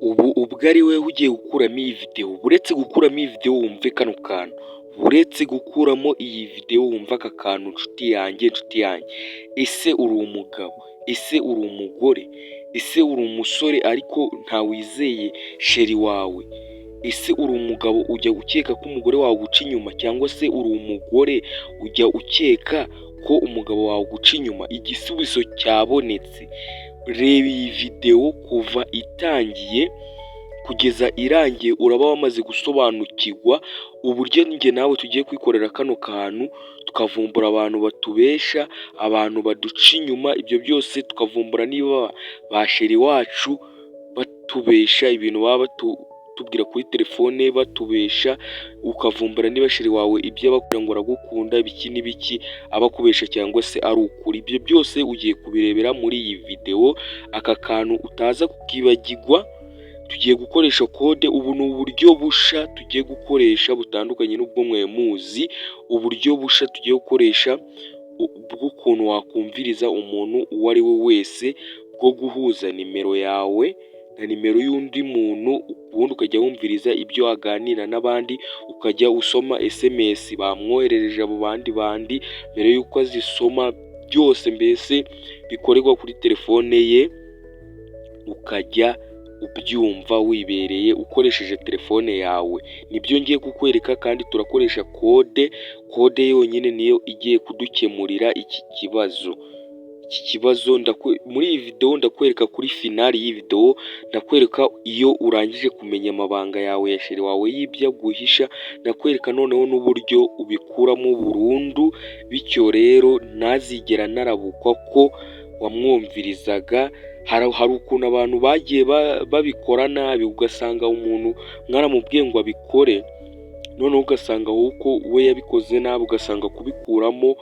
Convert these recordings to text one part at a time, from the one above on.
ubwo ari wewe ugiye gukuramo iyi video, uretse gukuramo iyi video wumve kano kantu, uretse gukuramo iyi video wumva aka kantu nshuti yanjye, ese uri umugabo, ese uri umugore, ese uri umusore ariko ntawizeye sheri wawe, ese uri umugabo ujya ukeka ko umugore wawe guca inyuma, cyangwa se uri umugore ujya ukeka ko umugabo wawe guca inyuma? Igisubizo cyabonetse. Reba iyi video kuva itangiye kugeza irangiye, uraba wamaze gusobanukirwa uburyo njye nawe tugiye kwikorera kano kantu, tukavumbura abantu batubesha, abantu baduca inyuma, ibyo byose tukavumbura niba ba sheri wacu batubesha ibintu baba tubwira kuri telefone batubesha, ukavumbura niba sheri wawe ibyo abakubwira ngo aragukunda ibiki n'ibiki abakubesha cyangwa se ari ukuri. Ibyo byose ugiye kubirebera muri iyi video. Aka kantu utaza kukibagirwa, tugiye gukoresha kode. Ubu ni uburyo busha tugiye gukoresha butandukanye n'ubwo mwe muzi, uburyo busha tugiye gukoresha bw'ukuntu wakumviriza umuntu uwo ari we wese, bwo guhuza nimero yawe na nimero y'undi muntu, ubundi ukajya wumviriza ibyo aganira n'abandi, ukajya usoma SMS bamwoherereje abo bandi mbere y'uko azisoma, byose mbese bikorerwa kuri telefone ye, ukajya ubyumva wibereye ukoresheje telefone yawe. Nibyo ngiye kukwereka, kandi turakoresha kode yonyine niyo igiye kudukemurira iki kibazo. Muri iyi video ndakwereka kuri finali y'iyi video, ndakwereka iyo urangije kumenya amabanga yawe ya sheri wawe y'ibyo aguhisha, ndakwereka noneho n'uburyo ubikuramo burundu, bityo rero ntazigera narabukwa ko wamwumvirizaga. Hari ukuntu abantu bagiye babikora nabi, ugasanga umuntu mwaramubwiye ngo abikore, noneho ugasanga wowe uko we yabikoze nabi, ugasanga kubikuramo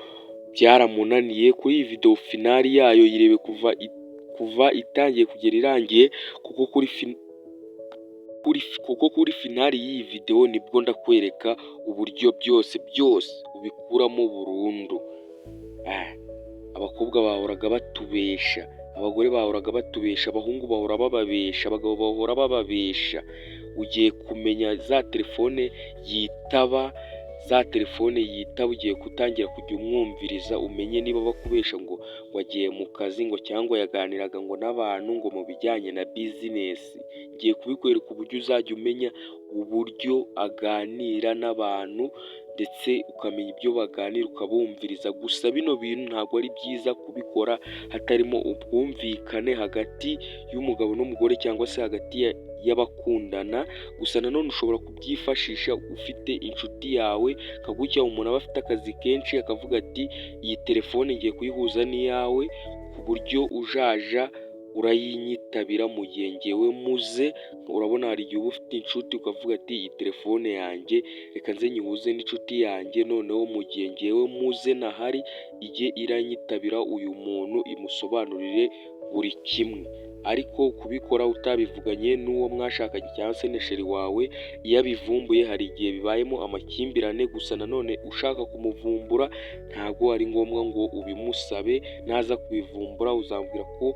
byaramunaniye. Kuri iyi video finali yayo yirebe kuva itangiye kugera irangiye, kuko kuri finali y'iyi video nibwo ndakwereka uburyo byose ubikuramo burundu. Abakobwa bahoraga batubesha, abagore bahoraga batubesha, abahungu bahora bababesha, abagabo bahora bababesha. Ugiye kumenya za telefone yitaba, ugiye gutangira kujya umwumviriza, umenye niba bakubesha ngo wagiye mu kazi, ngo cyangwa yaganiraga ngo n'abantu ngo mu bijyanye na business. Ngiye kubikwereka uburyo uzajya umenya uburyo aganira n'abantu, ndetse ukamenya ibyo baganira ukabumviriza. Gusa bino bintu ntabwo ari byiza kubikora hatarimo ubwumvikane hagati y'umugabo n'umugore, cyangwa se hagati y'abakundana. Gusa nanone ushobora kubyifashisha ufite inshuti yawe, kagutya umuntu aba afite akazi kenshi akavuga ati iyi telefone ngiye kuyihuza n'iyawe, ku buryo ujaja urayinyitabira mu gihe ngewe muze. Urabona hari igihe uba ufite inshuti ukavuga ati iyi telefone yanjye reka nze nyihuze n'inshuti yanjye, noneho mu gihe ngewe muze nahari ijye iranyitabira uyu muntu imusobanurire buri kimwe. Ariko kubikora utabivuganye n'uwo mwashakanye cyangwa se na sheri wawe, iyo abivumbuye hari igihe bibayemo amakimbirane. Gusa nanone ushaka kumuvumbura ntabwo ari ngombwa ngo ubimusabe, naza kubivumbura uzambwira ko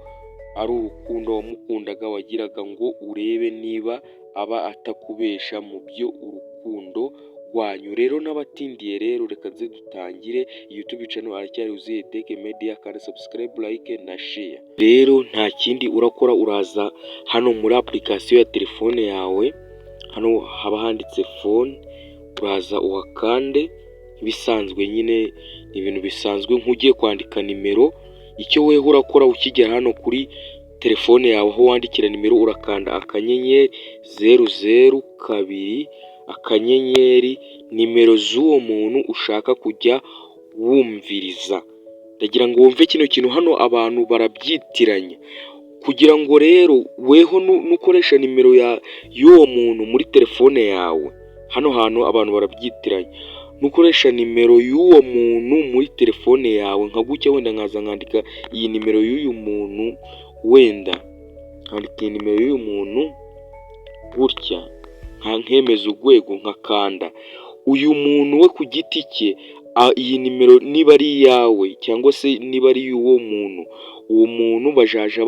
ari urukundo wamukundaga wagiraga ngo urebe niba aba atakubesha mu byo urukundo rwanyu. Rero n'abatindiye rero reka nze dutangire. YouTube channel aracyari Uziye Tech Media, kandi subscribe, like na share. Rero nta kindi urakora, uraza hano muri application ya telefone yawe, hano haba handitse phone, uraza uhakande bisanzwe, nyine ibintu bisanzwe nk'ugiye kwandika nimero. Icyo weho urakora ukigera hano kuri telefone yawe aho wandikira nimero, urakanda akanyenyeri 002 akanyenyeri nimero z'uwo muntu ushaka kujya wumviriza. Ndagira ngo wumve kino kintu, hano abantu barabyitiranya. Kugira ngo rero weho nukoresha nimero y'uwo muntu muri telefone yawe, hano hantu abantu barabyitiranya. Nukoresha nimero y'uwo muntu muri telefone yawe, nka gutya wenda nkaza nkandika iyi nimero y'uyu muntu, wenda nkandika nimero y'uyu muntu gutya, nkemeza urwego, nkakanda. Uyu muntu we ku giti cye, iyi nimero niba ari iyawe cyangwa se niba ari iy'uwo muntu, uwo muntu bajaja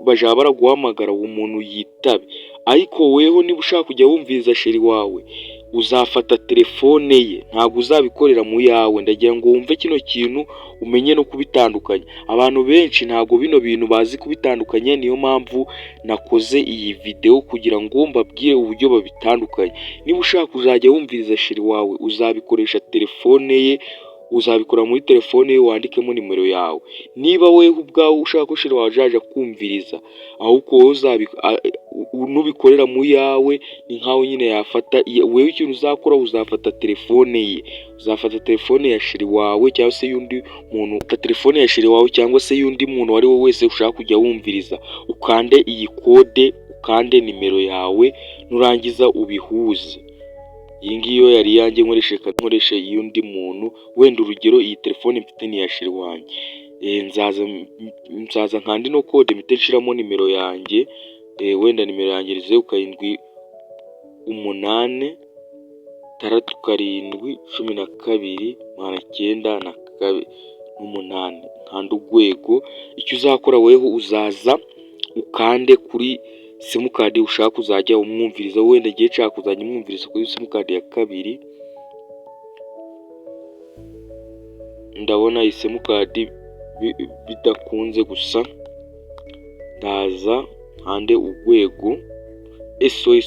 baja baraguhamagara uwo muntu yitabe, ariko weho niba ushaka kujya wumviriza sheri wawe uzafata telefone ye, ntabwo uzabikorera mu yawe. Ndagira ngo wumve kino kintu umenye no kubitandukanya. Abantu benshi ntabwo bino bintu bazi kubitandukanya, niyo mpamvu nakoze iyi video kugira ngo mbabwire uburyo babitandukanye. Niba ushaka kuzajya wumviriza sheri wawe uzabikoresha telefone ye, uzabikora muri telefone ye wandikemo nimero yawe. Niba wewe ubwawe ushaka ko sheri wawe azaja kumviriza, ahubwo wowe nubikorera mu yawe, ni nkaho nyine yafata wewe. Ikintu uzakora uzafata telefone ye, uzafata telefone ya sheri wawe cyangwa se y'undi muntu, telefone ya sheri wawe cyangwa se y'undi muntu ari we wese ushaka kujya wumviriza, ukande iyi kode, ukande nimero yawe, nurangiza ubihuze. Iyi ngiyo yari yanjye nkoreshe y'undi muntu, wenda urugero iyi telefone mfite ni ya sheri wanjye. Nzaza nkandi no kode mpite nshiramo nimero yanjye, wenda nimero yanjye ni 0786121908. nkanda urwego. Icyo uzakora weho uzaza ukande kuri simukadi ushaka kuzajya umwumviriza, wenda giye nshaka kuzajya umwumviriza kuri simukadi ya kabiri. Ndabona iyi simukadi bidakunze, gusa ndaza nkande urwego. Sorry,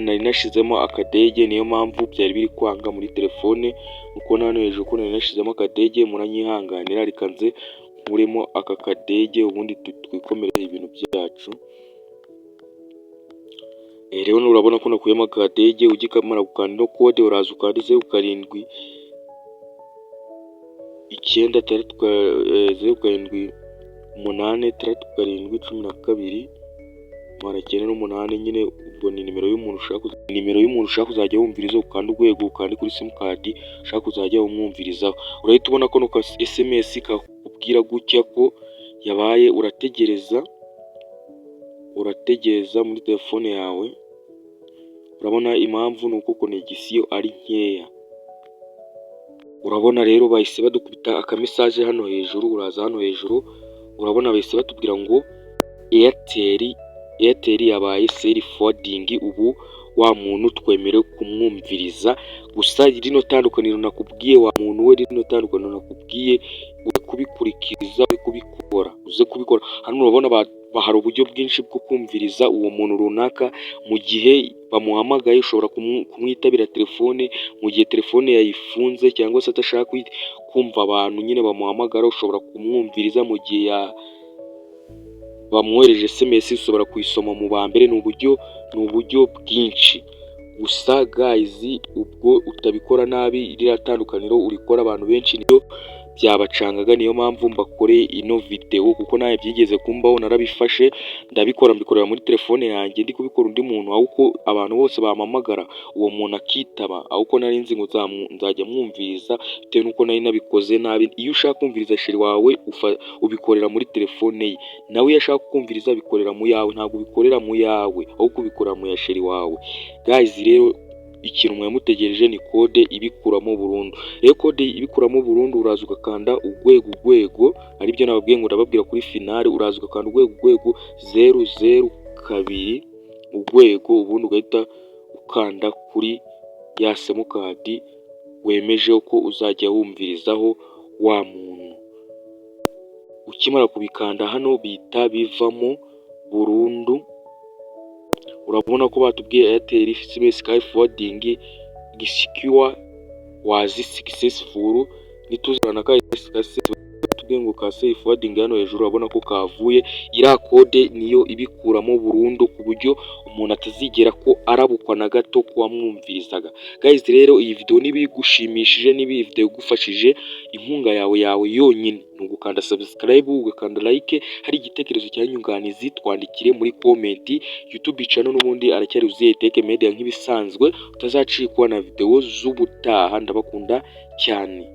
nari nashizemo akadege, niyo mpamvu byari biri kwanga muri telefone. Uko hano hejuru ko nari nashizemo akadege, muranyihanganira, reka nze nkuremo aka kadege ubundi twikomereze ibintu byacu. Rero urabona ko nakuyemo akadege. Ugikamara gukanda no kode uraza ukanda 0786121908 nyine ubwo ni nimero y'umuntu ushaka kuzajya wumviriza. Ukanda urwego, ukandi kuri simukadi ushaka kuzajya umwumvirizaho. Urahita ubona ko no SMS kakubwira gutya ko yabaye. Urategereza muri telefone yawe. Urabona impamvu nuko connection ari nkeya. Urabona rero bahise badukubita akamesaje hano hejuru. Uraza hano hejuru, urabona bahise batubwira ngo Airtel yabaye self forwarding, ubu wa muntu twemerewe kumwumviriza. Gusa rino tandukaniro nakubwiye wa muntu we, rino tandukaniro nakubwiye kubikurikiza, uze kubikora. Hano urabona hari uburyo bwinshi bwo kumviriza uwo muntu runaka. Mu gihe bamuhamagaye ushobora kumwitabira telefone, mu gihe telefone yayifunze cyangwa se atashaka kumva abantu nyine bamuhamagara, ushobora kumwumviriza. Mu gihe bamwohereje SMS ushobora kuyisoma mu bambere. Ni uburyo bwinshi. Gusa guys, ubwo utabikora nabi, rira tandukaniro urikora abantu benshi niyo byabacangaga, niyo mpamvu mbakoreye ino video, kuko naye byigeze kumbaho narabifashe ndabikora, mbikorera muri telefone yanjye ndi kubikora undi muntu, ahubwo abantu bose bamamagara uwo muntu akitaba, ahubwo nari nzi ngo nzajya mwumviriza bitewe nuko nari nabikoze nabi. Iyo ushaka kumviriza sheri wawe ubikorera muri telefone ye, nawe iyo ashaka kumviriza bikorera mu yawe, ntabwo bikorera mu yawe, ahubwo bikorera mu ya sheri wawe. Guys, rero ikintu mwamutegereje ni kode ibikuramo burundu. Rero kode ibikuramo burundu uraza ugakanda urwego, aribyo nababwiye ngo ndababwira kuri finale. Uraza ugakanda urwego 002 urwego, ubundi ugahita ukanda kuri ya simukadi wemeje ko uzajya wumvirizaho wa muntu. Ukimara kubikanda hano bita bivamo burundu. Urabona ko batubwiye Airtel self forwarding secure was successful. Nituzana ka tubwiye ngo ka self forwarding hano hejuru, urabona ko kavuye. Ira kode niyo ibikuramo burundu, ku buryo umuntu atazigera ko arabukwa na gato ko wamwumvirizaga. Guys, rero iyi video nibigushimishije, nibi video igufashije, inkunga yawe yonyine ni ugukanda subscribe, ugakanda like. Hari igitekerezo cya nyunganizi twandikire muri comment. YouTube channel n'ubundi aracyari Uziye Tech Media nk'ibisanzwe, utazacikwa na video z'ubutaha. Ndabakunda cyane.